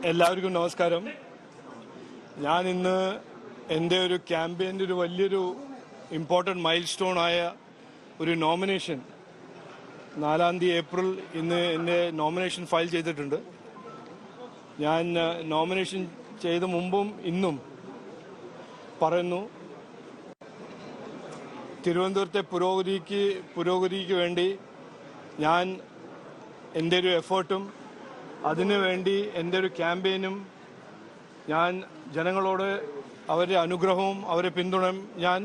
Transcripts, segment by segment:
എല്ലാവർക്കും നമസ്കാരം. ഞാൻ ഇന്ന് എൻ്റെ ഒരു ക്യാമ്പയിൻ്റെ ഒരു വലിയൊരു ഇമ്പോർട്ടൻറ്റ് മൈൽ സ്റ്റോൺ ആയ ഒരു നോമിനേഷൻ 4 ഏപ്രിൽ ഇന്ന് എൻ്റെ നോമിനേഷൻ ഫയൽ ചെയ്തിട്ടുണ്ട്. ഞാൻ നോമിനേഷൻ ചെയ്ത മുമ്പും ഇന്നും പറയുന്നു, തിരുവനന്തപുരത്തെ പുരോഗതിക്ക് വേണ്ടി ഞാൻ എൻ്റെ ഒരു എഫേർട്ടും അതിനു വേണ്ടി എൻ്റെ ഒരു ക്യാമ്പയിനും ഞാൻ ജനങ്ങളോട് അവരുടെ അനുഗ്രഹവും അവരുടെ പിന്തുണയും ഞാൻ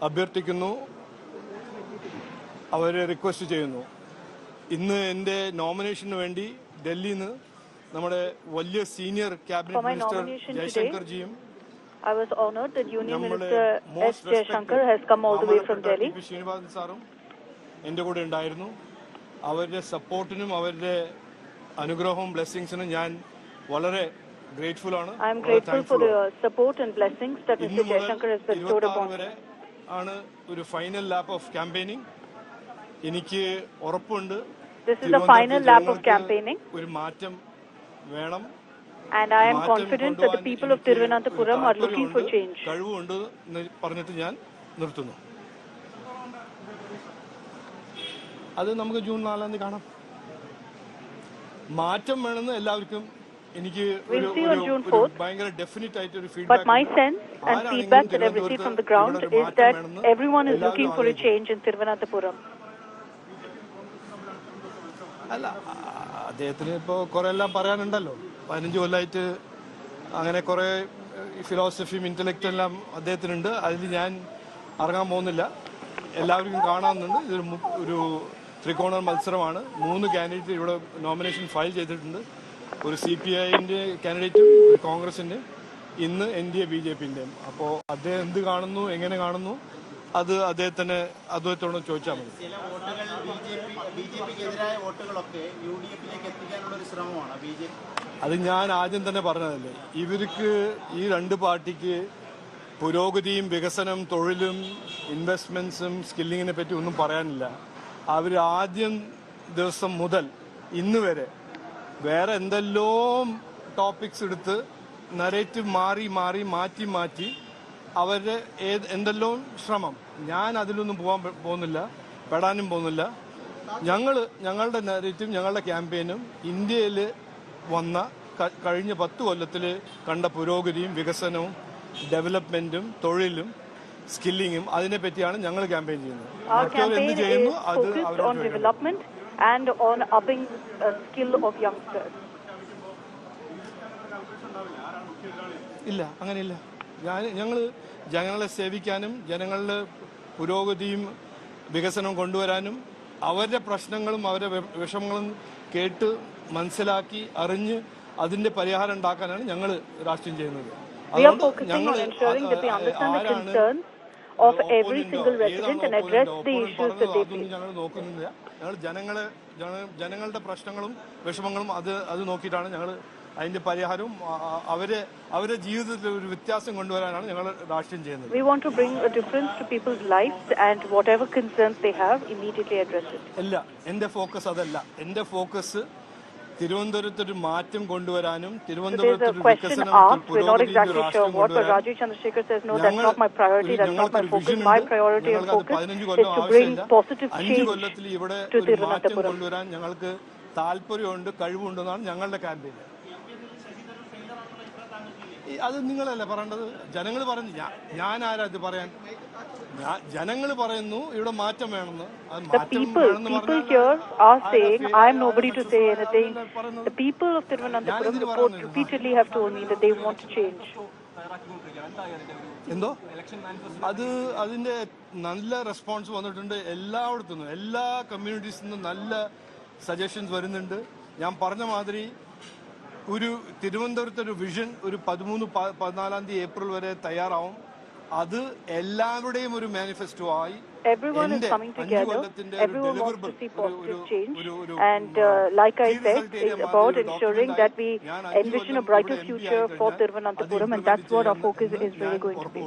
അഭ്യർത്ഥിക്കുന്നു, അവരെ റിക്വസ്റ്റ് ചെയ്യുന്നു. ഇന്ന് എൻ്റെ നോമിനേഷന് വേണ്ടി ഡൽഹിയിൽ നിന്ന് നമ്മുടെ വലിയ സീനിയർ ക്യാബിനറ്റ് മിനിസ്റ്റർ ജയശങ്കർജിയും I was honored that Union Minister S. Jaishankar has come all the way from Delhi. Srinivasan സാറും എൻ്റെ കൂടെ ഉണ്ടായിരുന്നു. അവരുടെ സപ്പോർട്ടിനും അവരുടെ അനുഗ്രഹവും ബ്ലെസ്സിങ്സിനും ഞാൻ വളരെ ഗ്രേറ്റ്ഫുൾ ആണ്. I am grateful for the support and blessings that Mr. Jaishankar has bestowed upon me. ആണ് ഒരു ഫൈനൽ ലാപ്പ് ഓഫ് ക്യാമ്പയിനിങ്. എനിക്ക് ഉറപ്പുണ്ട് This is the final lap of campaigning. ഒരു മാറ്റം വേണം. And I am confident that the people of Thiruvananthapuram are looking for change. കഴിവുണ്ട് എന്ന് പറഞ്ഞിട്ട് ഞാൻ നിർത്തുന്നു. അത് നമുക്ക് ജൂൺ 4 കാണാം. മാറ്റം വേണമെന്ന് എല്ലാവർക്കും എനിക്ക് ഭയങ്കര ഡെഫിനിറ്റ് ആയിട്ട് ഒരു feedback. But my sense and feedback that I've received from the ground is that everyone is looking for a change in Thiruvananthapuram. അല്ല, അദ്ദേഹത്തിന് ഇപ്പോൾ കുറെ എല്ലാം പറയാനുണ്ടല്ലോ. 15 കൊല്ലമായിട്ട് അങ്ങനെ കുറെ ഫിലോസഫിയും ഇന്റലക്റ്റും എല്ലാം അദ്ദേഹത്തിനുണ്ട്. അതിൽ ഞാൻ ഇറങ്ങാൻ പോകുന്നില്ല. എല്ലാവർക്കും കാണാവുന്നുണ്ട്. ഇതൊരു ഒരു ത്രികോണ മത്സരമാണ്. 3 കാൻഡിഡേറ്റ് ഇവിടെ നോമിനേഷൻ ഫയൽ ചെയ്തിട്ടുണ്ട്. ഒരു CPIന്റെ കാൻഡിഡേറ്റും ഒരു കോൺഗ്രസിന്റെ, ഇന്ന് NDA BJPന്റെയും. അപ്പോൾ അദ്ദേഹം എന്ത് കാണുന്നു, എങ്ങനെ കാണുന്നു, അത് അദ്ദേഹത്തോട് ചോദിച്ചാൽ മതി. അത് ഞാൻ ആദ്യം തന്നെ പറഞ്ഞതല്ലേ, ഇവർക്ക് ഈ 2 പാർട്ടിക്ക് പുരോഗതിയും വികസനം, തൊഴിലും ഇൻവെസ്റ്റ്മെന്റ്സും സ്കില്ലിങ്ങിനെ പറ്റി ഒന്നും പറയാനില്ല. അവർ ആദ്യം ദിവസം മുതൽ ഇന്ന് വരെ വേറെ എന്തെല്ലാം ടോപ്പിക്സ് എടുത്ത് നരേറ്റീവ് മാറ്റി അവരുടെ എന്തെല്ലാം ശ്രമം. ഞാൻ അതിലൊന്നും പോകുന്നില്ല, പെടാനും പോകുന്നില്ല. ഞങ്ങളുടെ നരേറ്റീവും ഞങ്ങളുടെ ക്യാമ്പയിനും ഇന്ത്യയിൽ വന്ന കഴിഞ്ഞ 10 കൊല്ലത്തിൽ കണ്ട പുരോഗതിയും വികസനവും ഡെവലപ്മെന്റും തൊഴിലും സ്കില്ലിങ്ങും അതിനെ പറ്റിയാണ് ഞങ്ങൾ ക്യാമ്പയിൻ ചെയ്യുന്നത്. മറ്റവർ എന്ത് ചെയ്യുന്നു അത് and on upping skill of youngsters. ഇല്ല, അങ്ങനെയില്ല. ഞങ്ങൾ ജനങ്ങളെ സേവിക്കാനും ജനങ്ങളുടെ പുരോഗതിയും വികസനവും കൊണ്ടുവരാനും അവരുടെ പ്രശ്നങ്ങളും അവരുടെ വിഷമങ്ങളും കേട്ട് മനസ്സിലാക്കി അറിഞ്ഞ് അതിന്റെ പരിഹാരം ഉണ്ടാക്കാനാണ് ഞങ്ങൾ രാഷ്ട്രീയം ചെയ്യുന്നത്. Of every single resident and address the issues that they face. ഞങ്ങൾ നോക്കുന്നില്ല. ഞങ്ങൾ ജനങ്ങളുടെ പ്രശ്നങ്ങളും വിഷമങ്ങളും അത് നോക്കിയിട്ടാണ് ഞങ്ങൾ അതിന്റെ പരിഹാരവും അവരുടെ ജീവിതത്തിൽ ഒരു വ്യത്യാസം കൊണ്ടുവരാനാണ് ഞങ്ങൾ രാഷ്ട്രീയം ചെയ്യുന്നത്. We want to bring a difference to people's lives and whatever concerns they have, immediately address it. അല്ല, എന്റെ ഫോക്കസ് അതല്ല. എന്റെ ഫോക്കസ് തിരുവനന്തപുരത്ത് ഒരു മാറ്റം കൊണ്ടുവരാനും തിരുവനന്തപുരത്ത് ഒരു വികസനം രാഷ്ട്രീയം കൊണ്ടുവരാനും ഞങ്ങൾക്ക് 15 കൊല്ലം ആവശ്യമില്ല. 5 കൊല്ലത്തിൽ ഇവിടെ ഒരു മാറ്റം കൊണ്ടുവരാൻ ഞങ്ങൾക്ക് താല്പര്യമുണ്ട്, കഴിവുണ്ടെന്നാണ് ഞങ്ങളുടെ ക്യാമ്പയിൻ. അത് നിങ്ങളല്ലേ പറയേണ്ടത്. ജനങ്ങൾ പറഞ്ഞു, ഞാൻ ആരാ ഇത് പറയാൻ? ജനങ്ങൾ പറയുന്നു ഇവിടെ മാറ്റം വേണമെന്ന്. People here are saying I am nobody to say anything. The people of Thiruvananthapuram report repeatedly have told me that they want to change. എന്തോ അതിന്റെ നല്ല റെസ്പോൺസ് വന്നിട്ടുണ്ട്. എല്ലായിടത്തുനിന്നും എല്ലാ കമ്മ്യൂണിറ്റീസിൽ നിന്നും നല്ല സജഷൻസ് വരുന്നുണ്ട്. ഞാൻ പറഞ്ഞ മാതിരി ഒരു തിരുവനന്തപുരത്ത് ഒരു വിഷൻ ഒരു 13-14 ഏപ്രിൽ വരെ തയ്യാറാവും. അത് എല്ലാവരുടെയും ഒരു മാനിഫെസ്റ്റോ ആയി. Everyone is coming together. Everyone wants to see positive change. And like I said, it's about ensuring that we envision a brighter future for Thiruvananthapuram, and that's what our focus is really going to be.